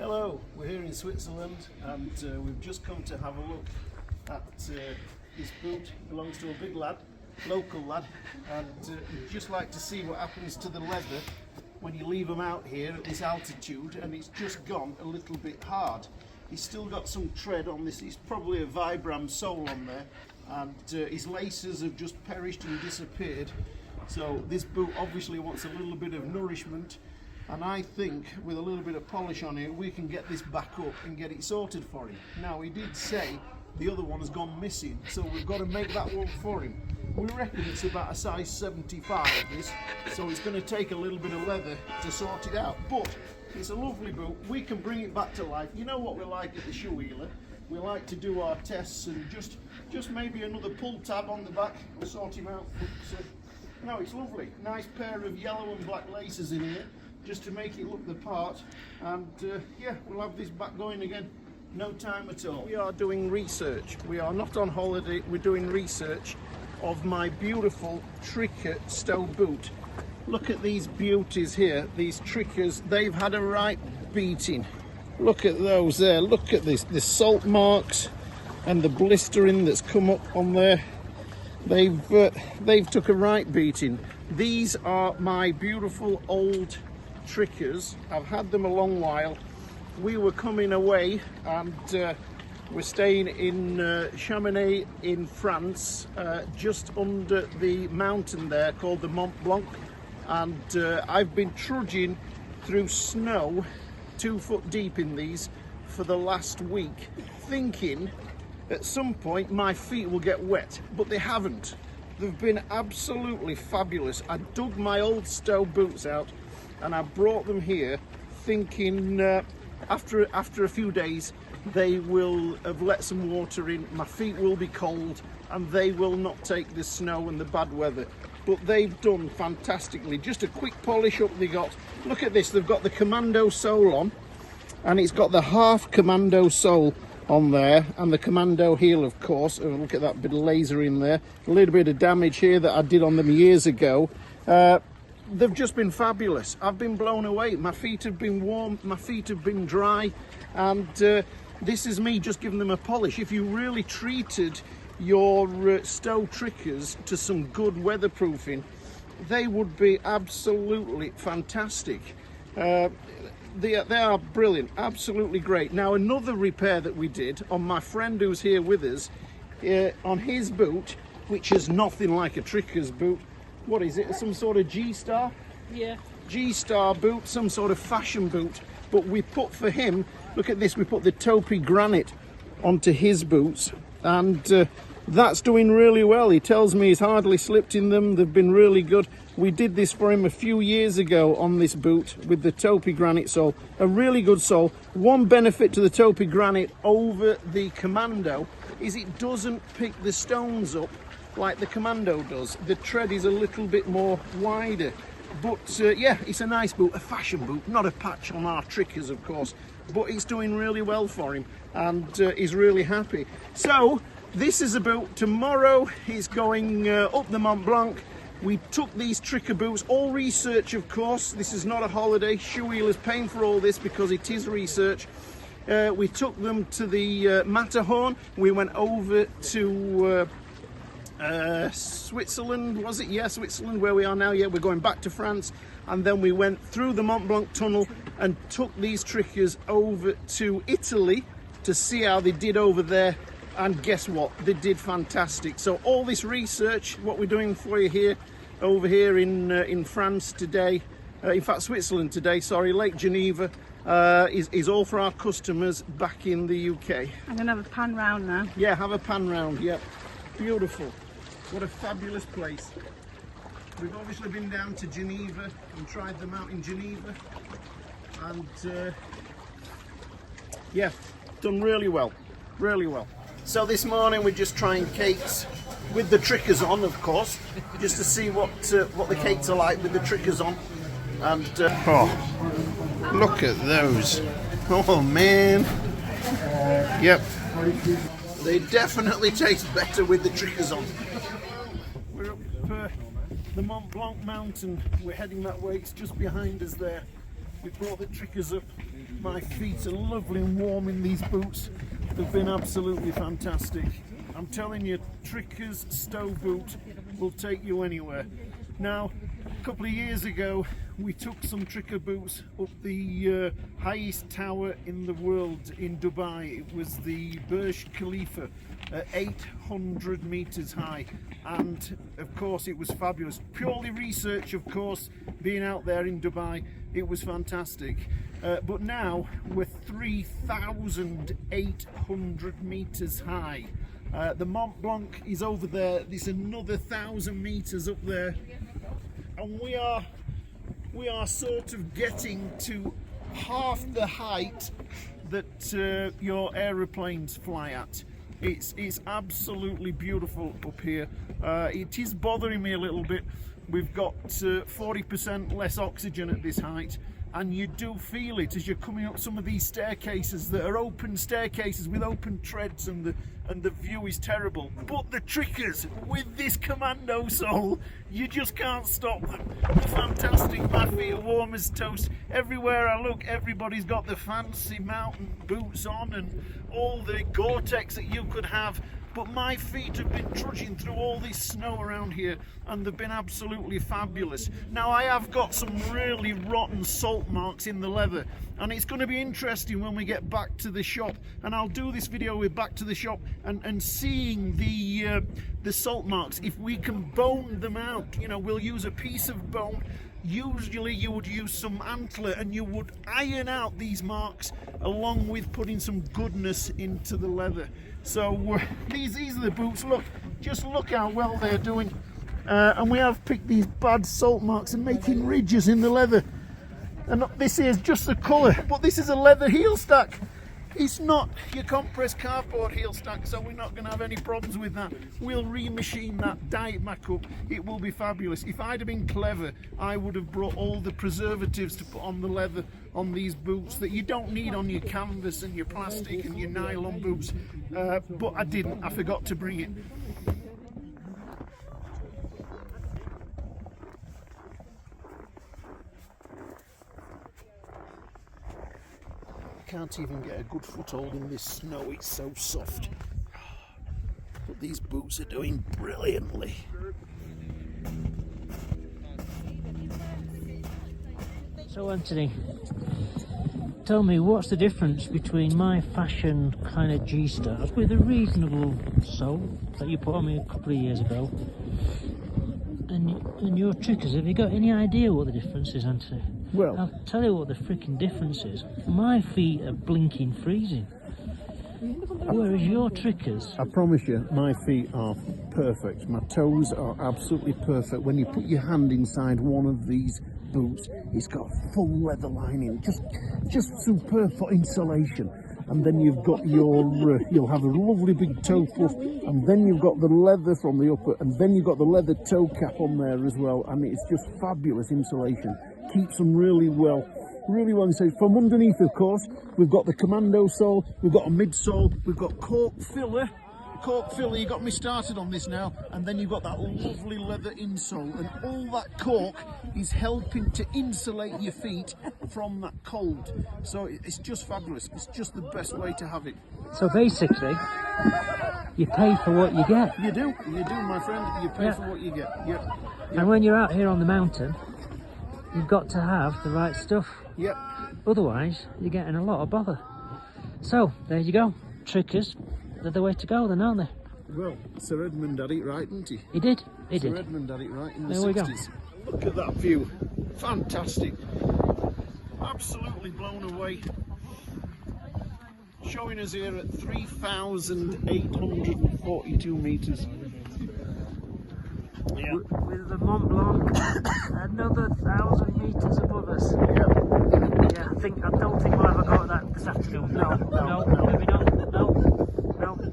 Hello, we're here in Switzerland and we've just come to have a look at this boot. It belongs to a big lad, local lad, and we'd just like to see what happens to the leather when you leave them out here at this altitude, and it's just gone a little bit hard. He's still got some tread on this. It's probably a Vibram sole on there, and his laces have just perished and disappeared. So this boot obviously wants a little bit of nourishment, and I think with a little bit of polish on it we can get this back up and get it sorted for him. Now, he did say the other one has gone missing, so we've got to make that one for him. We reckon it's about a size 75 this, so it's going to take a little bit of leather to sort it out, but it's a lovely boot. We can bring it back to life. You know what we like at the shoe wheeler? We like to do our tests and just maybe another pull tab on the back to sort him out. But, no, it's lovely. Nice pair of yellow and black laces in here just to make it look the part, and yeah, we'll have this back going again. No time at all. We are doing research. We are not on holiday, we're doing research of my beautiful Trickers Stow boot. Look at these beauties here, these Trickers. They've had a right beating. Look at those there, look at this, the salt marks and the blistering that's come up on there. They've took a right beating. These are my beautiful old Trickers. I've had them a long while. We were coming away and we're staying in Chamonix in France, just under the mountain there called the Mont Blanc, and I've been trudging through snow 2 foot deep in these for the last week, thinking at some point my feet will get wet, but they haven't. They've been absolutely fabulous. I dug my old Stow boots out and I brought them here thinking after a few days they will have let some water in, my feet will be cold and they will not take the snow and the bad weather. But they've done fantastically. Just a quick polish up they got. Look at this, they've got the commando sole on, and it's got the half commando sole on there, and the commando heel, of course. Oh, look at that bit of laser in there. A little bit of damage here that I did on them years ago. They've just been fabulous. I've been blown away. My feet have been warm, my feet have been dry, and this is me just giving them a polish. If you really treated your Stow Trickers to some good weatherproofing, they would be absolutely fantastic. They are brilliant, absolutely great. Now, another repair that we did on my friend who's here with us, on his boot, which is nothing like a Trickers boot. What is it, some sort of G-Star? Yeah. G-Star boot, some sort of fashion boot. But we put for him, look at this, we put the taupey granite onto his boots, and that's doing really well. He tells me he's hardly slipped in them. They've been really good. We did this for him a few years ago on this boot with the taupey granite sole. A really good sole. One benefit to the taupey granite over the commando is it doesn't pick the stones up like the commando does. The tread is a little bit more wider. But yeah, it's a nice boot, a fashion boot, not a patch on our Trickers, of course. But it's doing really well for him, and he's really happy. So this is a boot. Tomorrow he's going up the Mont Blanc. We took these Tricker boots, all research, of course. This is not a holiday. Shoe Wheeler's paying for all this because it is research. We took them to the Matterhorn. We went over to Switzerland, was it? Yeah, Switzerland, where we are now. Yeah, we're going back to France, and then we went through the Mont Blanc tunnel and took these Trickers over to Italy to see how they did over there, and guess what? They did fantastic. So all this research, what we're doing for you here, over here in France today, in fact Switzerland today, sorry, Lake Geneva, is all for our customers back in the UK. I'm gonna have a pan round now. Yeah, have a pan round. Yeah, beautiful. What a fabulous place. We've obviously been down to Geneva and tried them out in Geneva, and yeah, done really well, really well. So this morning we're just trying cakes with the Trickers on, of course, just to see what the cakes are like with the Trickers on. And oh, look at those! Oh man, yep, they definitely taste better with the Trickers on. We're up the Mont Blanc mountain. We're heading that way. It's just behind us there. We brought the Trickers up My feet are lovely and warm in these boots. They've been absolutely fantastic. I'm telling you, Trickers Stow boot will take you anywhere. Now, a couple of years ago, we took some Tricker boots up the highest tower in the world in Dubai. It was the Burj Khalifa, 800 meters high, and of course it was fabulous. Purely research, of course, being out there in Dubai, it was fantastic. But now we're 3,800 meters high. The Mont Blanc is over there. There's another 1,000 meters up there, and we are sort of getting to half the height that your aeroplanes fly at. It's absolutely beautiful up here. It is bothering me a little bit. We've got 40% less oxygen at this height, and you do feel it as you're coming up some of these staircases that are open staircases with open treads, and the view is terrible. But the Trickers, with this commando sole, you just can't stop them. They're fantastic. My feet are warm as toast. Everywhere I look, everybody's got the fancy mountain boots on and all the Gore-Tex that you could have. But my feet have been trudging through all this snow around here, and they've been absolutely fabulous. Now, I have got some really rotten salt marks in the leather, and it's going to be interesting when we get back to the shop, and I'll do this video with back to the shop and seeing the salt marks. If we can bone them out, you know, we'll use a piece of bone. Usually you would use some antler and you would iron out these marks along with putting some goodness into the leather. So these are the boots. Look, just look how well they're doing. And we have picked these bad salt marks and making ridges in the leather. And this is just the colour, but this is a leather heel stack. It's not your compressed cardboard heel stack, so we're not going to have any problems with that. We'll remachine that, dye it back up. It will be fabulous. If I'd have been clever, I would have brought all the preservatives to put on the leather on these boots that you don't need on your canvas and your plastic and your nylon boots. But I didn't. I forgot to bring it. Can't even get a good foothold in this snow, it's so soft. But these boots are doing brilliantly. So Antony, tell me, what's the difference between my fashion kind of G-stars with a reasonable sole that you put on me a couple of years ago and your Trickers? Have you got any idea what the difference is, Antony? Well, I'll tell you what the freaking difference is. My feet are blinking freezing, whereas your Trickers... I promise you, my feet are perfect. My toes are absolutely perfect. When you put your hand inside one of these boots, it's got full leather lining, just superb for insulation. And then you've got your, you'll have a lovely big toe fluff, and then you've got the leather from the upper, and then you've got the leather toe cap on there as well, and it's just fabulous insulation. Keeps them really well insulated. From underneath, of course, we've got the commando sole, we've got a midsole, we've got cork filler, you got me started on this now, and then you've got that lovely leather insole, and all that cork is helping to insulate your feet from that cold. So it's just fabulous. It's just the best way to have it. So basically, you pay for what you get. You do, my friend. You pay for what you get. Yep. And when you're out here on the mountain, you've got to have the right stuff. Yep. Otherwise, you're getting a lot of bother. So, there you go. Trickers, they're the way to go then, aren't they? Well, Sir Edmund had it right, didn't he? He did. Sir Edmund had it right in the there 60s. Look at that view. Fantastic. Absolutely blown away. Showing us here at 3,842 metres. Yeah. With the Mont Blanc another 1,000 metres above us. Yeah. Yeah, I don't think we'll ever go to that this afternoon. No, maybe not. No.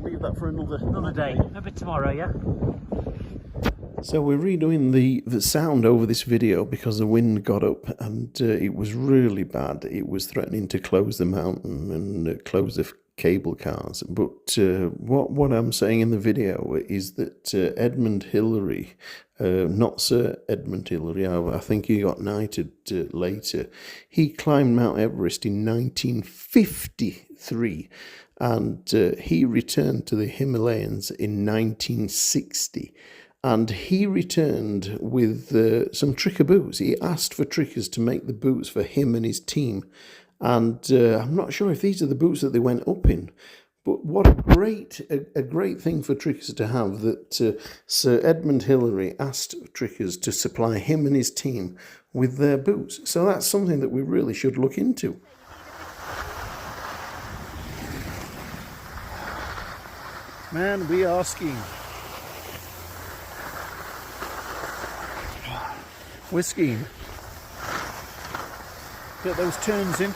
Leave that for another day. Maybe tomorrow, yeah? So we're redoing the sound over this video because the wind got up and it was really bad. It was threatening to close the mountain and close the cable cars. But what I'm saying in the video is that Edmund Hillary, not Sir Edmund Hillary, I think he got knighted later, he climbed Mount Everest in 1953, and he returned to the Himalayas in 1960. And he returned with some Tricker boots. He asked for Trickers to make the boots for him and his team. And I'm not sure if these are the boots that they went up in. But what a great thing for Trickers to have, that Sir Edmund Hillary asked Trickers to supply him and his team with their boots. So that's something that we really should look into. Man, we are skiing. We're skiing. Get those turns in.